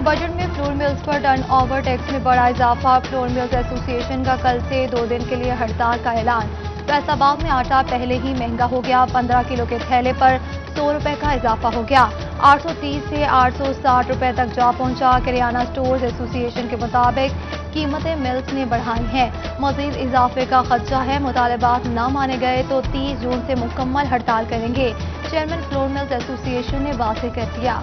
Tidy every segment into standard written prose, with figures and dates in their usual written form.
Budget में flour mills पर turn over tax में बड़ा इजाफा। फ्लोर मिल्स एसोसिएशन का कल से 2 दिन के लिए हड़ताल का ऐलान। फैसलाबाद में आटा पहले ही महंगा हो गया। 15 किलो के थैले पर 100 रुपए का इजाफा हो गया। 830 से 860 रुपए तक जा पहुंचा। किराना स्टोर्स एसोसिएशन के मुताबिक कीमतें मिल्स ने बढ़ाई हैं। मजीद इजाफे का खदशा है। मुतालबात न माने गए तो 30 जून से मुकम्मल हड़ताल करेंगे। चेयरमैन फ्लोर मिल्स एसोसिएशन ने वाज़ेह कर दिया।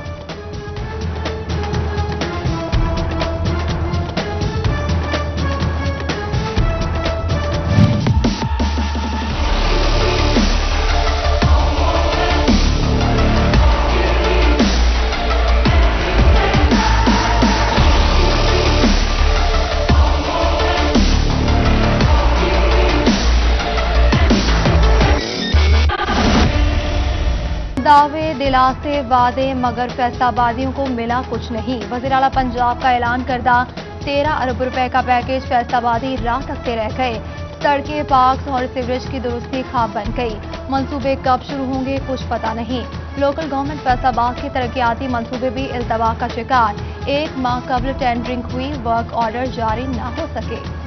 दावे दिलासे वादे मगर फैसलाबादियों को मिला कुछ नहीं। वज़ीर आला पंजाब का ऐलान करदा 13 अरब रुपए का पैकेज फैसलाबादी राह तकते रह गए। सड़कें, पार्क्स और सीवरेज की दुरुस्ती ख्वाब बन गई। मंसूबे कब शुरू होंगे कुछ पता नहीं। लोकल गवर्नमेंट फैसलाबाद के तरक्याती मंसूबे भी इल्तवा का शिकार। 1 माह कबल टेंडरिंग हुई, वर्क ऑर्डर जारी न हो सके।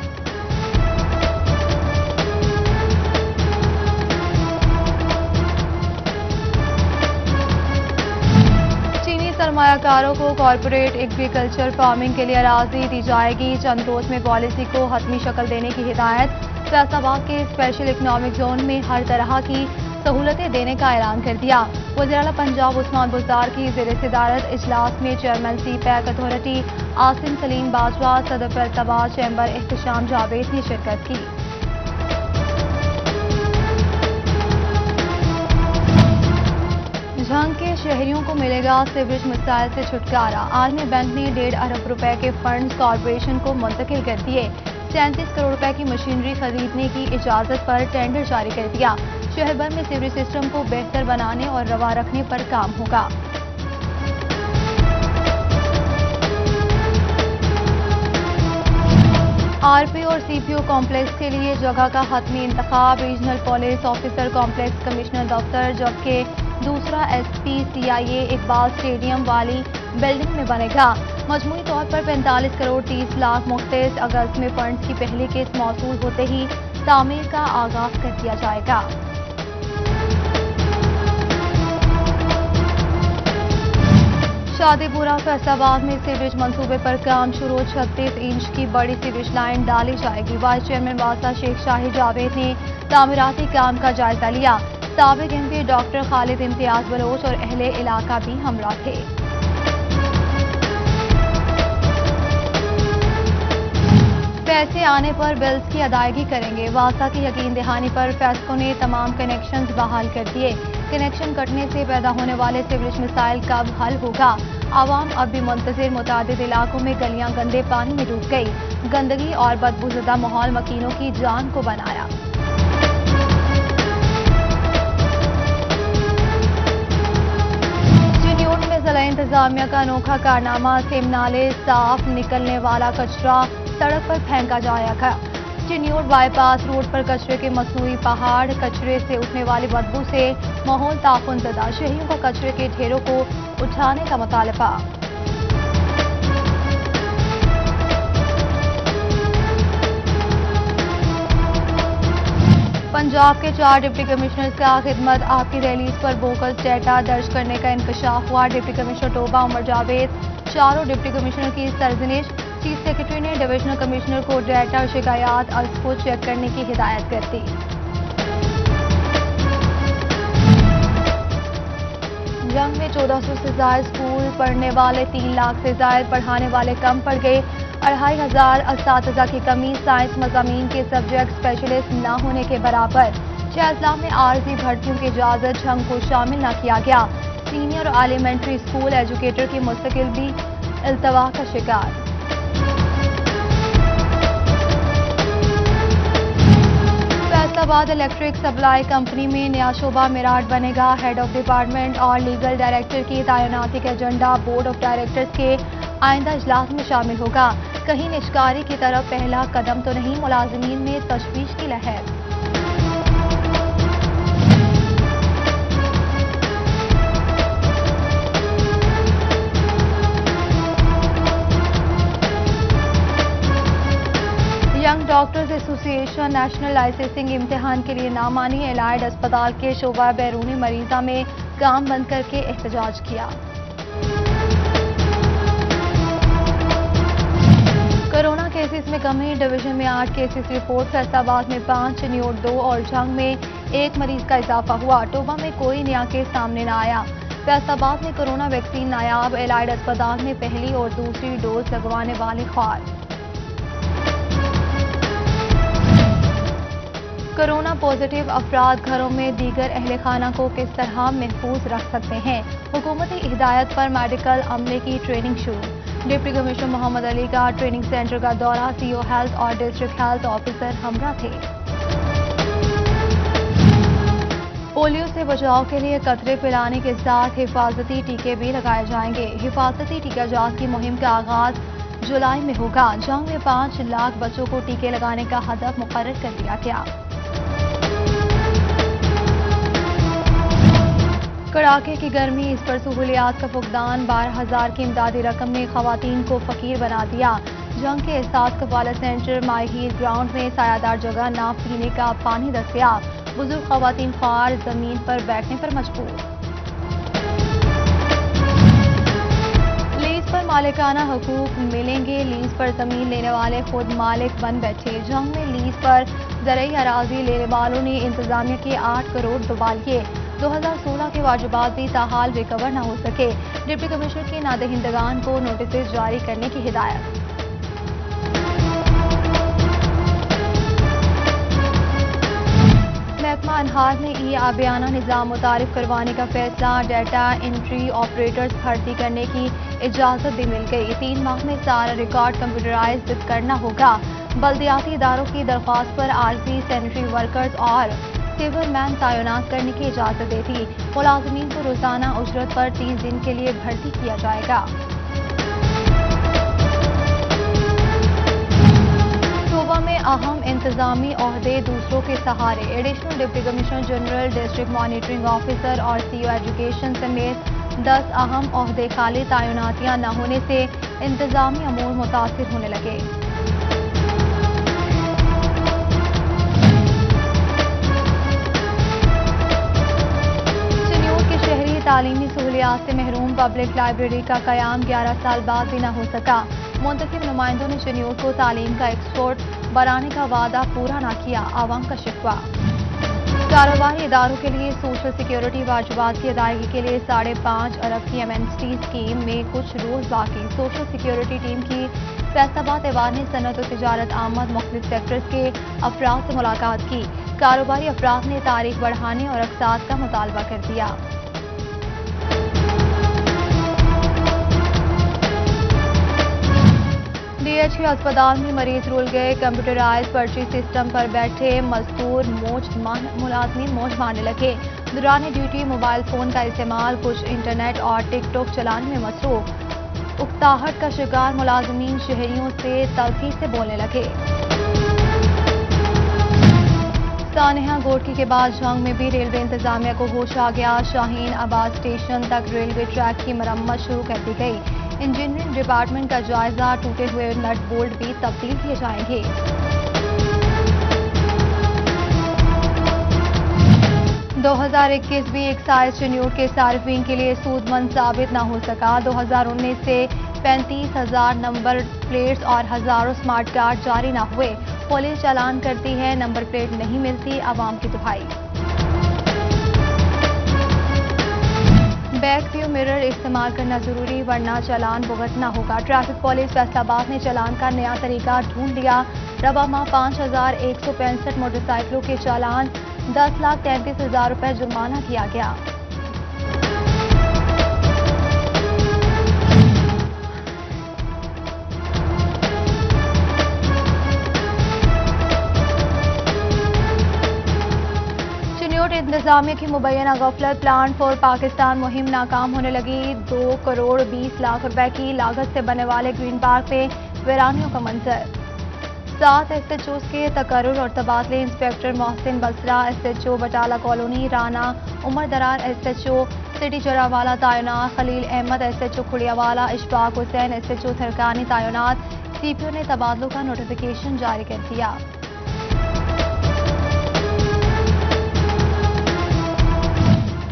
सरमायाकारों को कॉरपोरेट एग्रीकल्चर फार्मिंग के लिए अराजी दी जाएगी। चंद रोज में पॉलिसी को हतमी शक्ल देने की हिदायत। फैसलाबाद के स्पेशल इकनॉमिक जोन में हर तरह की सहूलतें देने का ऐलान कर दिया। वज़ीर आला पंजाब उस्मान बुज़दार की ज़ेर सदारत इजलास में चेयरमैन सी-पैक अथॉरिटी आसिम सलीम बाजवा, सदर फैसलाबाद चैम्बर एहतशाम जावेद ने शिरकत की। झंग के शहरियों को मिलेगा सीवरेज मसाइल से छुटकारा। आलमी बैंक ने 1.5 अरब रुपए के फंड्स कॉरपोरेशन को मुंतकिल कर दिए। 37 करोड़ रुपए की मशीनरी खरीदने की इजाजत पर टेंडर जारी कर दिया। शहर भर में सीवरेज सिस्टम को बेहतर बनाने और रवा रखने पर काम होगा। आरपी और सीपीओ कॉम्प्लेक्स के लिए जगह का हतमी इंतखाब। Regional police officer complex commissioner दफ्तर, जबकि दूसरा एसपी-सीआईए इकबाल स्टेडियम वाली बिल्डिंग में बनेगा। मजमूई तौर पर 45 करोड़ 30 लाख मुख्तस। अगस्त में फंड्स की पहली किस्त मौसूल होते ही तामीर का आगाज कर दिया जाएगा। शादीपुरा फैसलाबाद में सीवरेज मंसूबे पर काम शुरू। 36 इंच की बड़ी सीवरेज लाइन डाली जाएगी। वाइस चेयरमैन वासा शेख शाही जावेद ने तामीराती काम का जायजा लिया। साबिक एमपी डॉक्टर खालिद इम्तियाज बलोच और अहले इलाका भी हमरा थे। पैसे आने पर बिल्स की अदायगी करेंगे। वासा की यकीन दहानी पर फैसको ने तमाम कनेक्शंस बहाल कर दिए। कनेक्शन कटने से पैदा होने वाले सीवरेज मसाइल कब हल होगा? आवाम अब भी मुंतजिर। मुतादिद इलाकों में गलियां गंदे पानी में डूब गई। गंदगी और बदबूज़दा माहौल मकीनों की जान को बनाया। जिला इंतजामिया का अनोखा कारनामा। सेम नाले साफ निकलने वाला कचरा सड़क पर फेंका जाएगा। चिन्योट बाईपास रोड पर कचरे के मसनूई पहाड़। कचरे से उठने वाली बदबू से माहौल ताफुनज़दा। शहरियों का कचरे के ढेरों को उठाने का मुतालबा। पंजाब के 4 डिप्टी कमिश्नर्स का खिदमत आपकी रिलीज पर बोगस डेटा दर्ज करने का इंकशाफ हुआ। डिप्टी कमिश्नर टोबा उमर जावेद, चारों डिप्टी कमिश्नर की सरजनिश। चीफ सेक्रेटरी ने डिविजनल कमिश्नर को डेटा और शिकायत अर्ज को चेक करने की हिदायत कर दी। जंग में 1400 से ज्यादा स्कूल पढ़ने वाले 3 लाख से ज्यादा पढ़ाने वाले कम पड़ गए। 2500 असातिज़ा की कमी। साइंस मज़ामीन के सब्जेक्ट स्पेशलिस्ट न होने के बराबर। 6 अजला में आर्जी भर्तियों की इजाजत। जंग को शामिल न किया गया। सीनियर और एलिमेंट्री स्कूल एजुकेटर की मुस्तकिल भी इल्तवा का शिकार। फैसलाबाद इलेक्ट्रिक सप्लाई कंपनी में नया शोबा मिराट बनेगा। हेड ऑफ डिपार्टमेंट और लीगल डायरेक्टर की तैनाती का एजेंडा बोर्ड ऑफ डायरेक्टर्स के आइंदा इजलास में शामिल होगा। कहीं निजकारी की तरफ पहला कदम तो नहीं। मुलाजिमीन में तशवीश की लहर। ایسوسی ایشن نیشنل لائسنسنگ امتحان کے لیے نہ مانی، الائڈ اسپتال کے شعبہ بیرونی مریضہ میں کام بند کر کے احتجاج کیا۔ کورونا کیسز میں کمی، ڈویژن میں 8 کیسز رپورٹ، فیصل آباد میں 5، چنیوٹ 2 اور جنگ میں 1 مریض کا اضافہ ہوا۔ ٹوبہ میں کوئی نیا کیس سامنے نہ آیا۔ فیصل آباد میں کورونا ویکسین نایاب، الائڈ اسپتال میں پہلی اور دوسری ڈوز لگوانے والے خوار۔ کورونا پازیٹیو افراد گھروں میں دیگر اہل خانہ کو کس طرح محفوظ رکھ سکتے ہیں، حکومتی ہدایت پر میڈیکل عملے کی ٹریننگ شروع۔ ڈپٹی کمشنر محمد علی کا ٹریننگ سینٹر کا دورہ، سی او ہیلتھ اور ڈسٹرکٹ ہیلتھ آفیسر ہمراہ تھے۔ پولیو سے بچاؤ کے لیے قطرے پلانے کے ساتھ حفاظتی ٹیکے بھی لگائے جائیں گے۔ حفاظتی ٹیکہ جات کی مہم کا آغاز جولائی میں ہوگا۔ جنگ میں 5 لاکھ بچوں کو ٹیکے لگانے کا ہدف مقرر کر دیا گیا۔ کڑاکے کی گرمی، اس پر سہولیات کا فقدان، 12,000 کی امدادی رقم نے خواتین کو فقیر بنا دیا۔ جنگ کے احساس کفالت سینٹر مائی ہیل گراؤنڈ میں سایہ دار جگہ، نہ پینے کا پانی دستیاب، بزرگ خواتین خوار زمین پر بیٹھنے پر مجبور۔ لیز پر مالکانہ حقوق ملیں گے، لیز پر زمین لینے والے خود مالک بن بیٹھے۔ جنگ میں لیز پر زرعی اراضی لینے والوں نے انتظامیہ کے 8 کروڑ ڈبا لیے۔ 2016 کے واجبات بھی تاحال ریکور نہ ہو سکے، ڈپٹی کمشنر کی نادہندگان کو نوٹسز جاری کرنے کی ہدایت۔ محکمہ انہار نے ای آبیانہ نظام متعارف کروانے کا فیصلہ، ڈیٹا انٹری آپریٹرز بھرتی کرنے کی اجازت بھی مل گئی۔ 3 ماہ میں سارا ریکارڈ کمپیوٹرائز کرنا ہوگا۔ بلدیاتی اداروں کی درخواست پر عارضی سینیٹری ورکرز اور سیور مین تعینات کرنے کی اجازت دے دی۔ ملازمین کو روزانہ اجرت پر 30 دن کے لیے بھرتی کیا جائے گا۔ صوبہ میں اہم انتظامی عہدے دوسروں کے سہارے، additional deputy commissioner general, district monitoring officer اور سی او ایجوکیشن سمیت 10 اہم عہدے خالی، تعیناتیاں نہ ہونے سے انتظامی امور متاثر ہونے لگے۔ تعلیمی سہولیات سے محروم پبلک لائبریری کا قیام 11 سال بعد بھی نہ ہو سکا۔ منتخب نمائندوں نے چنیوٹ کو تعلیم کا ایکسپورٹ بنانے کا وعدہ پورا نہ کیا، عوام کا شکوہ۔ کاروباری اداروں کے لیے سوشل سیکیورٹی واجبات کی ادائیگی کے لیے 5.5 ارب کی ایمنسٹی اسکیم میں کچھ روز باقی۔ سوشل سیکیورٹی ٹیم کی فیصل آباد ایوان نے صنعت و تجارت آمد مختلف سیکٹرز کے افراد سے ملاقات کی۔ کاروباری افراد نے تاریخ بڑھانے اور اقساط کا مطالبہ کر دیا۔ ڈی ایچ کے اسپتال میں مریض رول گئے، کمپیوٹرائز پرچی سسٹم پر بیٹھے مزدور ملازمین موج مارنے لگے۔ دوران ڈیوٹی موبائل فون کا استعمال، کچھ انٹرنیٹ اور ٹک ٹاک چلانے میں مصروف۔ اکتاہٹ کا شکار ملازمین شہریوں سے تلخی سے بولنے لگے۔ سانحہ گوٹکی کے بعد جنگ میں بھی ریلوے انتظامیہ کو ہوش آ گیا، شاہین آباد اسٹیشن تک ریلوے ٹریک کی مرمت شروع کر دی گئی۔ انجینئرنگ ڈپارٹمنٹ کا جائزہ، ٹوٹے ہوئے نٹ بولٹ بھی تبدیل کیے جائیں گے۔ 2021 بھی ایکسائز چنیوٹ کے صارفین کے لیے سود مند ثابت نہ ہو سکا۔ 2019 سے 35,000 نمبر پلیٹس اور ہزاروں سمارٹ کارڈ جاری نہ ہوئے۔ پولیس چالان کرتی ہے، نمبر پلیٹ نہیں ملتی، عوام کی دہائی۔ بیک ویو مرر استعمال کرنا ضروری، ورنہ چالان بھگتنا ہوگا۔ ٹریفک پولیس فیصل آباد نے چالان کا نیا طریقہ ڈھونڈ لیا۔ رواں ماہ 5,165 موٹر سائیکلوں کے چالان، 10,33,000 روپے جرمانہ کیا گیا۔ انتظامیہ کی مبینہ غفلت، پلان فار پاکستان مہم ناکام ہونے لگی۔ 2 کروڑ 20 لاکھ روپے کی لاگت سے بننے والے گرین پارک میں ویرانیوں کا منظر۔ 7 ایس ایچ اوز کے تقرر اور تبادلے، inspector Mohsin Basra S H O Batala colony, Rana Umar Darar S H O city Jarawala تعینات، Khalil Ahmad S H O Khurianwala, Ashfaq Hussain S H O Tharkani تعینات۔ سی پی او نے تبادلوں کا نوٹیفیکیشن جاری کر دیا۔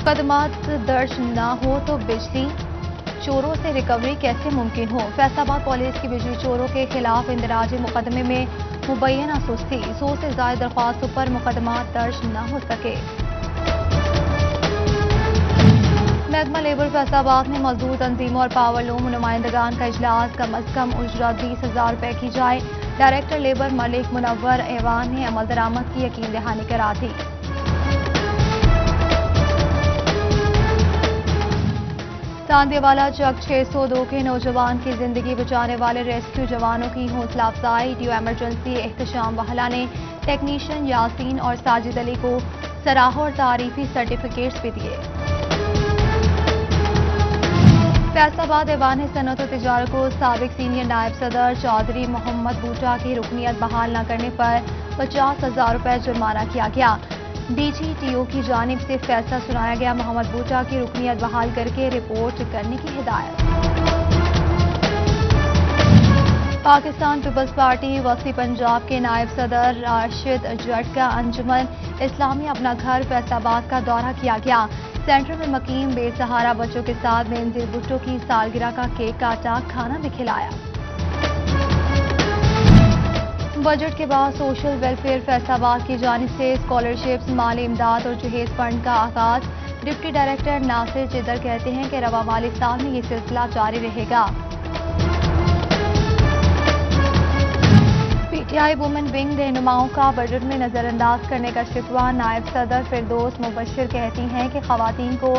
मुकदमात दर्ज न हो तो बिजली चोरों से रिकवरी कैसे मुमकिन हो? फैसलाबाद पुलिस की बिजली चोरों के खिलाफ इंदराजी मुकदमे में मुबैना सुस्ती, 100 से ज्यादा दरख्वास्तों पर मुकदमात दर्ज न हो सके। महकमा लेबर फैसलाबाद में मजदूर तंजीमों और पावरलूम नुमाइंदगान का इजलास, कम अज कम उजरत 20,000 रुपए की जाए। डायरेक्टर लेबर मलिक मुनव्वर ऐवान ने अमल दरामद की यकीन दहानी करा दी। तांदेवाला चक 602 के नौजवान की जिंदगी बचाने वाले रेस्क्यू जवानों की हौसला अफजाई। डीओ एमरजेंसी एहतशाम वाहला ने टेक्नीशियन यासीन और साजिद अली को सराह और तारीफी सर्टिफिकेट्स भी दिए। फैसलाबाद ऐवान सनत और तिजारत को साबिक सीनियर नायब सदर चौधरी मोहम्मद बूटा की रुकनियत बहाल न करने पर 50,000 रुपए जुर्माना किया गया। डीजीटीओ की जानिब से फैसला सुनाया गया। मोहम्मद बूटा की रुकनियत बहाल करके रिपोर्ट करने की हिदायत। पाकिस्तान पीपल्स पार्टी वसी पंजाब के नायब सदर राशिद जट का अंजुमन इस्लामी अपना घर फैसलाबाद का दौरा किया गया। सेंटर में मकीम बेसहारा बच्चों के साथ बेनजीर भुट्टो की सालगिरह का केक काटा, खाना भी खिलाया। बजट के बाद सोशल वेलफेयर फैसलाबाद की जानिब से स्कॉलरशिप्स, माली इमदाद और जहेज फंड का आगाज। डिप्टी डायरेक्टर नासिर जिदर कहते हैं कि रवा माली साल में ये सिलसिला जारी रहेगा। पीटीआई वुमेन विंग रहनुमाओं का बजट में नजरअंदाज करने का शिकवा। नायब सदर फिरदौस मुबश्शिर कहती हैं कि खवातीन को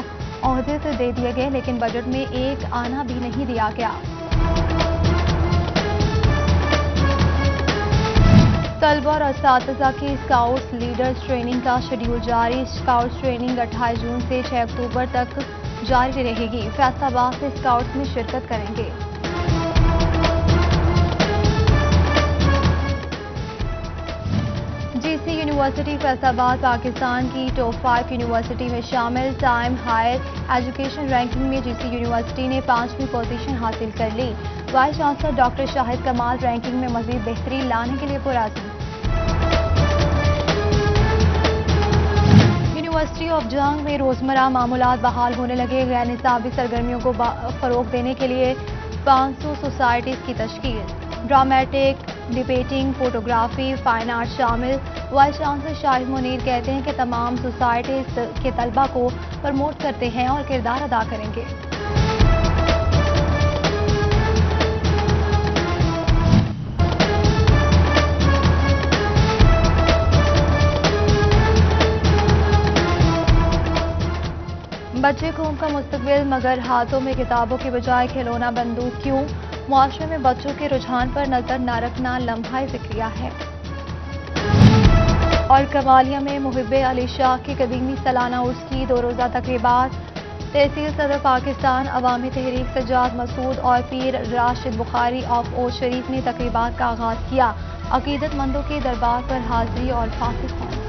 ओहदे तो दे दिए गए लेकिन बजट में एक आना भी नहीं दिया गया। तलबा और असातिज़ा की स्काउट्स लीडर्स ट्रेनिंग का शेड्यूल जारी। स्काउट्स ट्रेनिंग 28 जून से 6 अक्टूबर तक जारी रहेगी। फैसलाबाद से स्काउट्स में शिरकत करेंगे। जीसी यूनिवर्सिटी फैसलाबाद पाकिस्तान की टॉप 5 यूनिवर्सिटी में शामिल। टाइम हायर एजुकेशन रैंकिंग में जीसी यूनिवर्सिटी ने 5वीं पोजीशन हासिल कर ली। वाइस चांसलर डॉक्टर शाहिद कमाल रैंकिंग में मजीद बेहतरी लाने के लिए पुरअज़्म। यूनिवर्सिटी ऑफ जंग में रोजमर्रा मामूलात बहाल होने लगे। गैर निसाबी सरगर्मियों को फरोग देने के लिए 500 सोसाइटीज की तश्कील। Dramatic, debating, photography, fine art शामिल। वाइस चांसलर शाहिद मुनीर कहते हैं कि तमाम सोसाइटीज के तलबा को प्रमोट करते हैं और किरदार अदा करेंगे। बच्चे कौम का मुस्तकबिल मगर हाथों में किताबों के बजाय खिलौना बंदूक क्यों? मुआशरे में बच्चों के रुझान पर नजर न रखना लम्हा ज़िक्रिया है। और कमालिया में मुहिब्बे अली शाह की कदीमी सालाना उर्स की 2 रोज़ा तकरीबात। तहसील सदर पाकिस्तान अवामी तहरीक सज्जाद मसूद और पीर राशिद बुखारी ऑफ ओज शरीफ ने तकरीबात का आगाज किया। अकीदतमंदों के दरबार पर हाजिरी और फातिह ख्वानी।